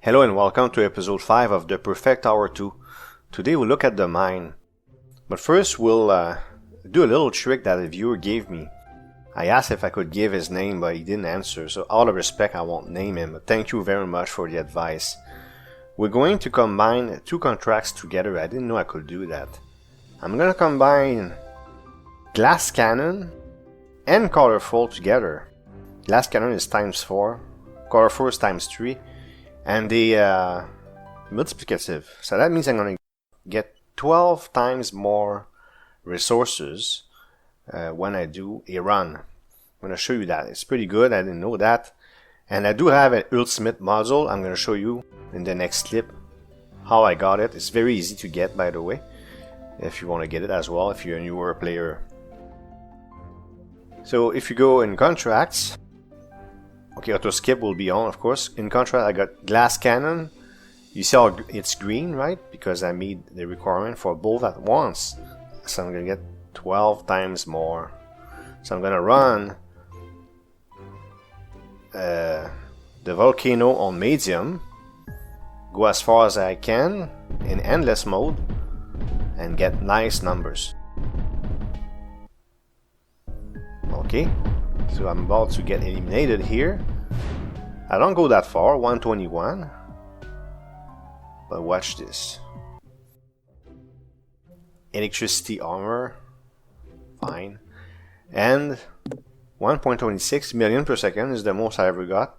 Hello and welcome to episode 5 of The Perfect Hour 2. Today we'll look at the mine. But first we'll do a little trick that a viewer gave me. I asked if I could give his name, but he didn't answer, so out of respect I won't name him. But thank you very much for the advice. We're going to combine two contracts together. I didn't know I could do that. I'm going to combine Glass Cannon and Colorful together. Glass Cannon is times 4, Colorful is times 3. And the multiplicative. So that means I'm going to get 12 times more resources when I do a run. I'm going to show you that. It's pretty good. I didn't know that. And I do have an ultimate module. I'm going to show you in the next clip how I got it. It's very easy to get, by the way, if you want to get it as well, if you're a newer player. So if you go in contracts, okay, auto skip will be on, of course. In contrast, I got Glass Cannon. You see how it's green, right? Because I made the requirement for both at once. So I'm going to get 12 times more. So I'm going to run the Volcano on medium. Go as far as I can in endless mode. And get nice numbers. Okay. So I'm about to get eliminated here. I don't go that far, 121. But watch this. Electricity armor. Fine. And 1.26 million per second is the most I ever got.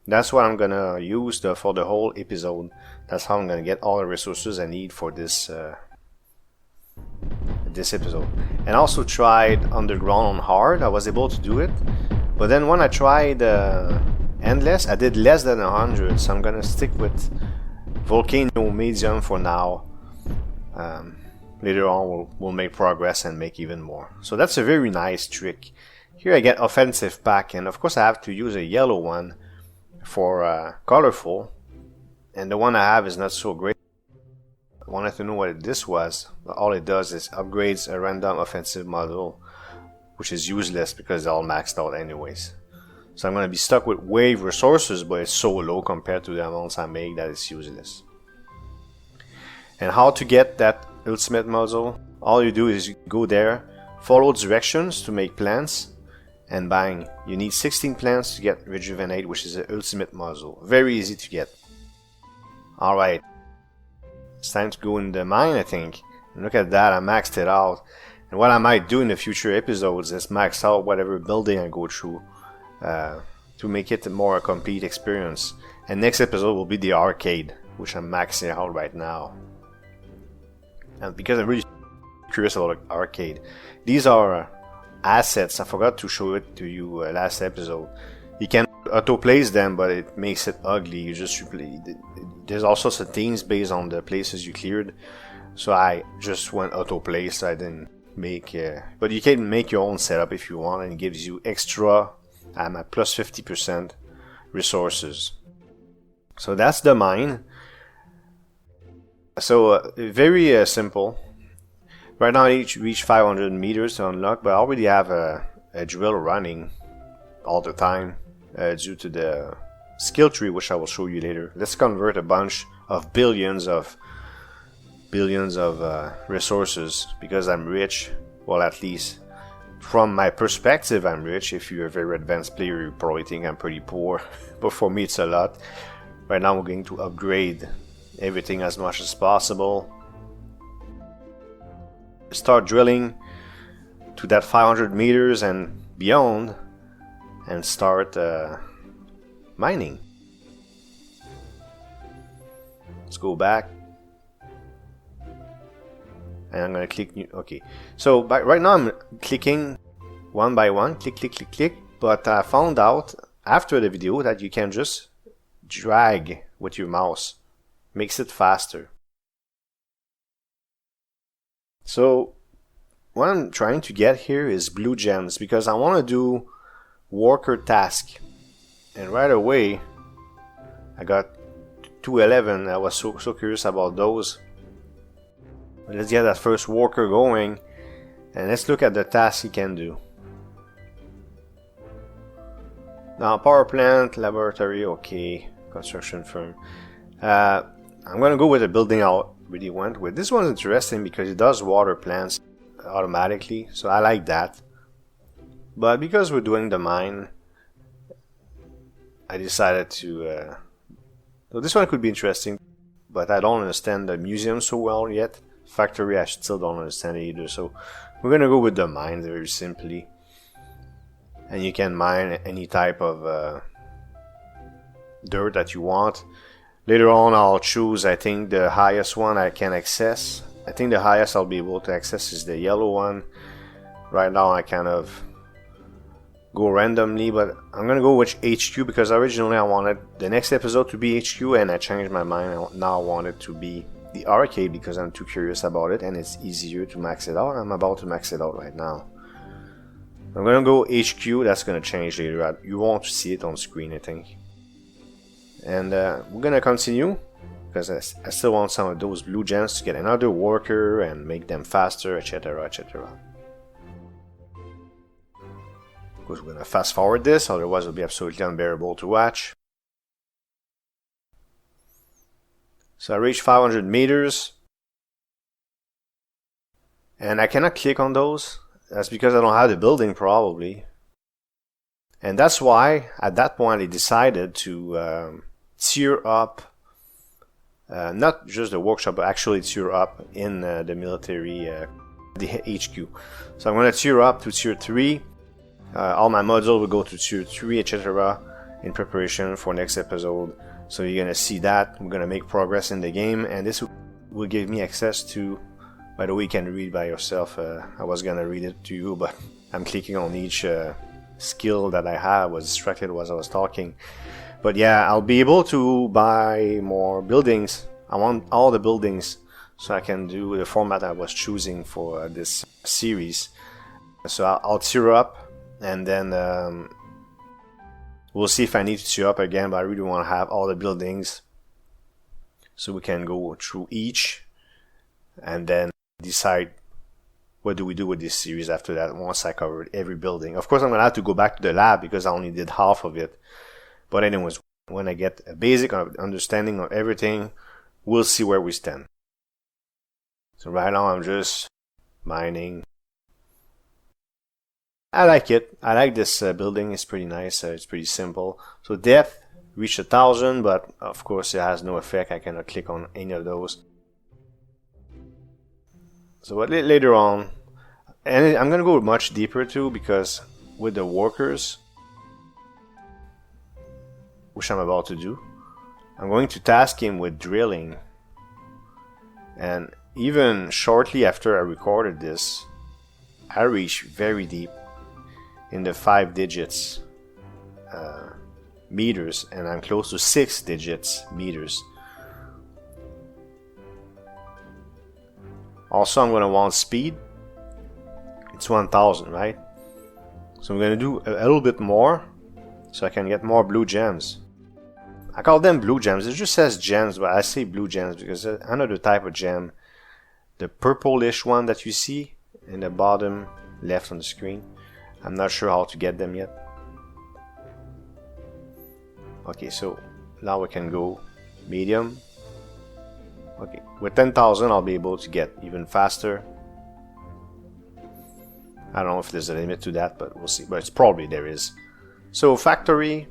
That's what I'm gonna use for the whole episode. That's how I'm gonna get all the resources I need for this episode. And also tried underground on hard. I was able to do it, but then when I tried endless, I did less than 100. So I'm gonna stick with Volcano medium for now. Later on we'll make progress and make even more. So that's a very nice trick. Here I get offensive pack, and of course I have to use a yellow one for colorful, and the one I have is not so great. I wanted to know what this was. All it does is upgrades a random offensive model, which is useless because they're all maxed out anyways. So I'm going to be stuck with wave resources, but it's so low compared to the amounts I make that it's useless. And how to get that ultimate module? All you do is you go there, follow directions to make plants, and bang, you need 16 plants to get Rejuvenate, which is the ultimate module. Very easy to get. Alright. It's time to go in the mine, I think. And look at that, I maxed it out. And what I might do in the future episodes is max out whatever building I go through to make it a more complete experience. And next episode will be the arcade, which I'm maxing out right now. And because I'm really curious about the arcade. These are assets. I forgot to show it to you last episode. You can auto-place them, but it makes it ugly. You just replay. There's all sorts of things based on the places you cleared. So I just went auto-place. I didn't make... but you can make your own setup if you want, and it gives you extra... I'm at plus 50% resources. So that's the mine. So very simple. Right now I reach 500 meters to unlock, but I already have a drill running all the time due to the skill tree, which I will show you later. Let's convert a bunch of billions of resources because I'm rich. Well, at least from my perspective, I'm rich. If you're a very advanced player, you probably think I'm pretty poor, but for me it's a lot. Right now we're going to upgrade everything as much as possible. Start drilling to that 500 meters and beyond, and start mining. Let's go back, and I'm gonna click new. Okay, so right now I'm clicking one by one, click, click, click, click. But I found out after the video that you can just drag with your mouse, makes it faster. So what I'm trying to get here is blue gems because I want to do worker task, and right away I got 211. I was so curious about those. But let's get that first worker going, and let's look at the tasks he can do. Now power plant, laboratory, okay, construction firm. I'm gonna go with the building I really went with. This one's interesting because it does water plants automatically, so I like that. But because we're doing the mine, I decided to... so this one could be interesting, but I don't understand the museum so well yet. Factory, I still don't understand it either, so we're gonna go with the mine very simply. And you can mine any type of dirt that you want. Later on I'll choose, I think, the highest one I can access. I think the highest I'll be able to access is the yellow one. Right now I kind of go randomly, but I'm gonna go with HQ because originally I wanted the next episode to be HQ, and I changed my mind. Now I want it to be the arcade because I'm too curious about it and it's easier to max it out. I'm about to max it out right now. I'm gonna go HQ. That's gonna change later. You won't see it on screen, I think. And we're gonna continue because I still want some of those blue gems to get another worker and make them faster, etc, etc. Of course, we're gonna fast forward this, otherwise it'll be absolutely unbearable to watch. So I reached 500 meters and I cannot click on those. That's because I don't have the building probably. And that's why at that point I decided to tier up, not just the workshop, but actually tier up in the military, the HQ. So I'm going to tier up to tier 3. All my modules will go to tier 3, etc. in preparation for next episode. So you're going to see that. We're going to make progress in the game, and this will give me access to... By the way, you can read by yourself. I was going to read it to you, but I'm clicking on each skill that I have. I was distracted as I was talking. But yeah, I'll be able to buy more buildings. I want all the buildings so I can do the format I was choosing for this series. So I'll tier up, and then we'll see if I need to tier up again, but I really want to have all the buildings so we can go through each and then decide what do we do with this series after that once I covered every building. Of course, I'm going to have to go back to the lab because I only did half of it. But anyways, when I get a basic understanding of everything, we'll see where we stand. So right now I'm just mining. I like it. I like this building. It's pretty nice. It's pretty simple. So depth reached 1,000, but of course it has no effect. I cannot click on any of those. So later on, and I'm going to go much deeper too, because with the workers, which I'm about to do, I'm going to task him with drilling. And even shortly after I recorded this, I reached very deep in the 5 digits meters, and I'm close to 6 digits meters. Also, I'm going to want speed. It's 1000, right? So I'm going to do a little bit more so I can get more blue gems. I call them blue gems. It just says gems, but I say blue gems because another type of gem, the purplish one that you see in the bottom left on the screen, I'm not sure how to get them yet. Okay, so now we can go medium. Okay, with 10,000 I'll be able to get even faster. I don't know if there's a limit to that, but we'll see. But it's probably there is. So factory,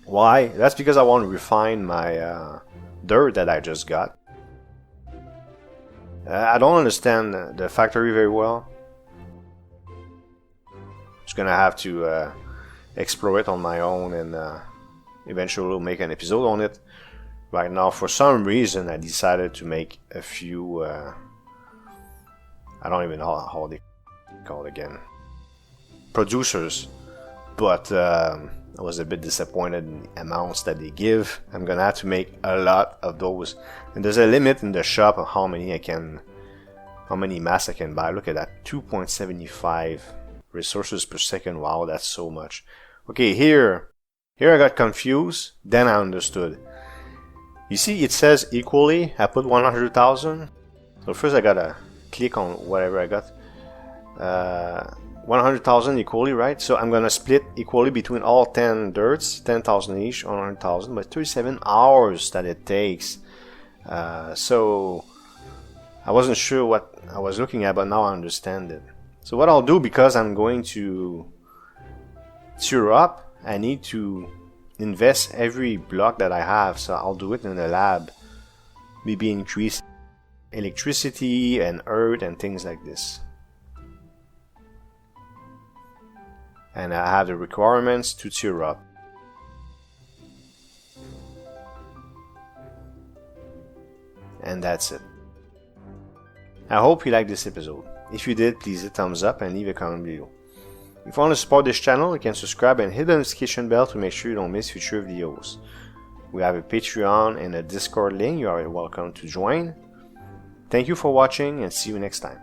why? That's because I want to refine my dirt that I just got. I don't understand the factory very well. Just gonna have to explore it on my own, and eventually we'll make an episode on it. Right now, for some reason, I decided to make a few... I don't even know how they call it again. Producers. But I was a bit disappointed in the amounts that they give. I'm gonna have to make a lot of those. And there's a limit in the shop of how many mass I can buy. Look at that, 2.75 resources per second. Wow, that's so much. Okay, here I got confused. Then I understood. You see, it says equally. I put 100,000. So first I gotta click on whatever I got. 100,000 equally, right? So I'm gonna split equally between all 10 dirts, 10,000 each on 100,000, but 37 hours that it takes. So I wasn't sure what I was looking at, but now I understand it. So what I'll do, because I'm going to tier up, I need to invest every block that I have, so I'll do it in the lab. Maybe increase electricity and earth and things like this. And I have the requirements to tier up. And that's it. I hope you liked this episode. If you did, please hit thumbs up and leave a comment below. If you want to support this channel, you can subscribe and hit the notification bell to make sure you don't miss future videos. We have a Patreon and a Discord link you are welcome to join. Thank you for watching and see you next time.